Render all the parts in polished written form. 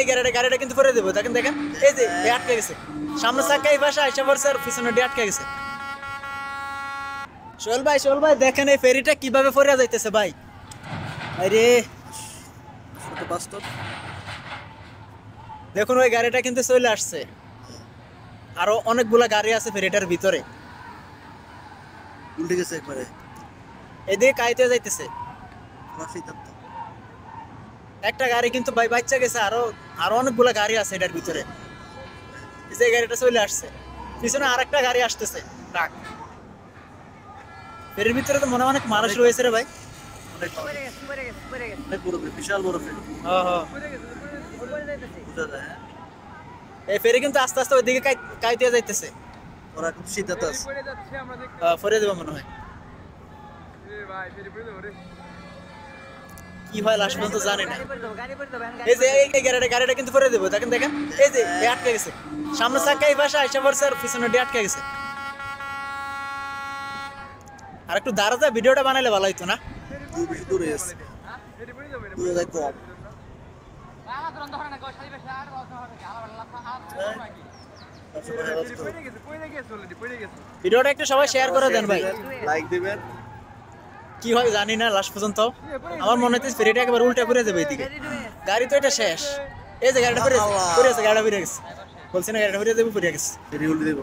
এই গাড়িটা কিন্তু পরে দেবো, দেখেন দেখেন এই যে আটকে গেছে, সামনে চাকা এই পাশে আইসা পড়ছে আর পিছনে আটকে গেছে। সোহেল ভাই দেখেন এই ফেরিটা কিভাবে পড়ে যাইতেছে ভাই। আরে দেখুন ওই গাড়িটা কিন্তু চলে আসছে, আরো অনেকগুলা গাড়ি আছে ফেরিটার ভিতরে, উল্টে গেছে একবারে, এদিকে কাইতে যাইতেছে। একটা গাড়ি কিন্তু ভাই বাচ্চা গেছে, আরো অনেকগুলা গাড়ি আছে এটার ভিতরে। যে গাড়িটা চলে আসছে, পিছনে আরেকটা গাড়ি আসতেছে ট্রাক। ফেরির ভিতরে তো মনে অনেক মানুষ রয়েছে রে ভাই। বিশাল বড় ফেরি। এই ফেরি কিন্তু আস্তে আস্তে ওইদিকে কাইতে যাইতেছে। ওরা কিন্তু সিদ্ধান্ত আছে, ফরে দেবো মনে হয়। কি হয় লাস্ট পর্যন্ত জানি না। এই যে এই গাড়িটা কিন্তু ফরে দেবো, দেখেন দেখেন এই যে আটকে গেছে, সামনে চাকা এই পাশে আইসা পড়ছে আর পিছনে আটকে গেছে। আর একটু দাঁড়াতে ভিডিওটা বানাইলে ভালো হইতো না? বেশি দূরে আছে, দূরে যাই কম। ভিডিওটা একটু সবাই শেয়ার করে দেন ভাই, লাইক দিবেন। কি হয় জানি না লাস্ট পর্যন্ত। আমার মনে হচ্ছে ফেরিটা একেবারে উল্টা করে দেবে এদিকে। গাড়ি তো এটা শেষ, এই যে গাড়িটা ফিরে গেছে, গাড়িটা ফিরে গেছে, বলছি না গাড়িটা ফিরে দেবো, ফিরে গেছে। ফেরি উল্টে দেবো,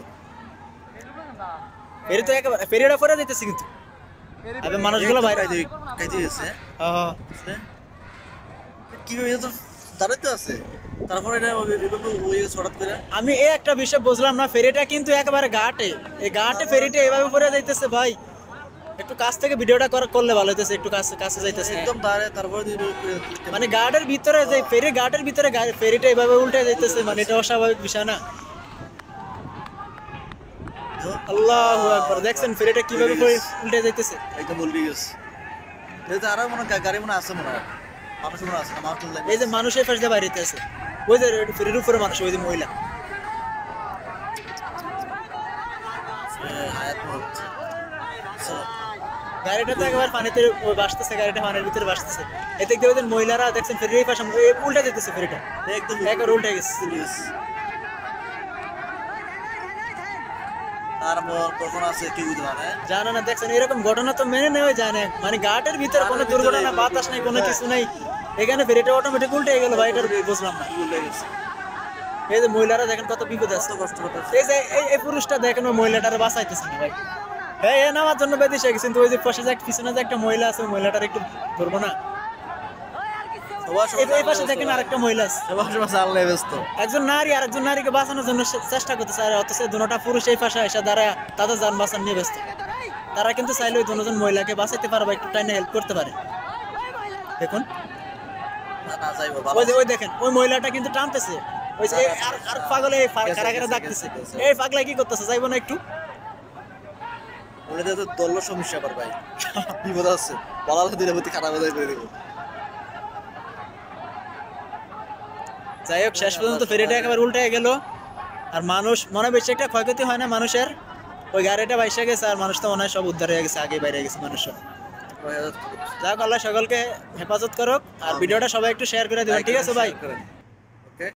ফেরি তো একেবারে ফেরিটা ফিরে যেতেছে কিন্তু আবে মানুষগুলো বাইরে কাইতে গেছে। হ্যাঁ কিভাবে তো দাঁড়াতে আছে, তারপরে এটা ওই হঠাৎ করে। আমি এই একটা বিষয় বুঝলাম না, ফেরিটা কিন্তু একেবারে ঘাটে, এই ঘাটে ফেরিটা এভাবে পড়ে যাইতেছে ভাই। একটু কাছ থেকে ভিডিওটা করলে ভালো হইতেছে, একটু কাছে যাইতেছে একদম দাঁড়ে, তারপরে মানে গার্ডের ভিতরে যে ফেরি গার্ডের ভিতরে ফেরিটা এভাবে উল্টে যাইতেছে, মানে এটা অস্বাভাবিক বিষয় না? আল্লাহু আকবার, দেখছেন ফেরিটা কিভাবে উল্টে যাইতেছে, একদম উল্টে গেছে। এই যে আরো মনে গাড়ি মনে আছে, মনে হয় মানুষ মনে আছে না, মানুষ চলে এই যে মানুষের পাশে দিয়ে বাইরেতে আছে, ওই যে ফেরির উপরে মানুষ, ওই যে মহিলা। গাড়িটা তো একবার পানিতে ভাসতেছে, গাড়িটা পানির ভিতরে ভাসতেছে। এতে দেখতে মহিলারা দেখছেন ফেরির পাশে উল্টে যেতেছে, ফেরিটা একদম একবার উল্টে গেছে। তারপর কখন আছে কি বুঝতে পারে জানো না, দেখছেন এরকম ঘটনা তো মেনে নেওয়া যায় না। মানে ঘাটের ভিতরে কোনো দুর্ঘটনা, বাতাস নাই, কোনো কিছু নাই, এখানে ফেরিটা অটোমেটিক উল্টে গেল ভাই, এটা বুঝলাম না। এই যে মহিলারা দেখেন কত বিপদ আছে, কষ্ট করতে। এই যে এই পুরুষটা দেখেন ওই মহিলাটার বাঁচাইতেছে না ভাই। হ্যাঁ এ নামার জন্য বেদিস হয়ে গেছে, কিন্তু ওই যে পাশে যে পিছনে যে একটা মহিলা আছে, ওই মহিলাটার একটু ধরবো না? এই পাশে দেখেন আরেকটা মহিলা আছে, একজন নারী আরেকজন নারীকে বাঁচানোর জন্য চেষ্টা করতেছে, আর অথচ দুটোটা পুরুষ এই পাশে এসে দাঁড়ায় তাদের যান বাঁচান নিয়ে ব্যস্ত। তারা কিন্তু চাইলে ওই দুজন মহিলাকে বাঁচাইতে পারবে, একটু টাইনে হেল্প করতে পারে। দেখুন ওই দেখেন ওই মহিলাটা কিন্তু টানতেছে, ওই যে আর পাগলে কারাগারে ডাকতেছে, এই পাগলা কি করতেছে, যাইবো না একটু? ওটা তো দল সমস্যা কর ভাই, বিপদ আছে, বলালে দিলে প্রতি খারাপ হয়ে করে দেবো। যাই হোক শেষ পর্যন্ত ফেরিটা একেবারে উল্টে গেল, আর মানুষ মনে বেশি একটা ক্ষয়ক্ষতি হয় না মানুষের, ওই গাড়িটা বাইসে গেছে, আর মানুষ তো মনে হয় সব উদ্ধার হয়ে গেছে, আগে বাইরে গেছে মানুষ সব। যাক আল্লাহ সকলকে হেফাজত করুক, আর ভিডিওটা সবাই একটু শেয়ার করে দিবেন, ঠিক আছে ভাই?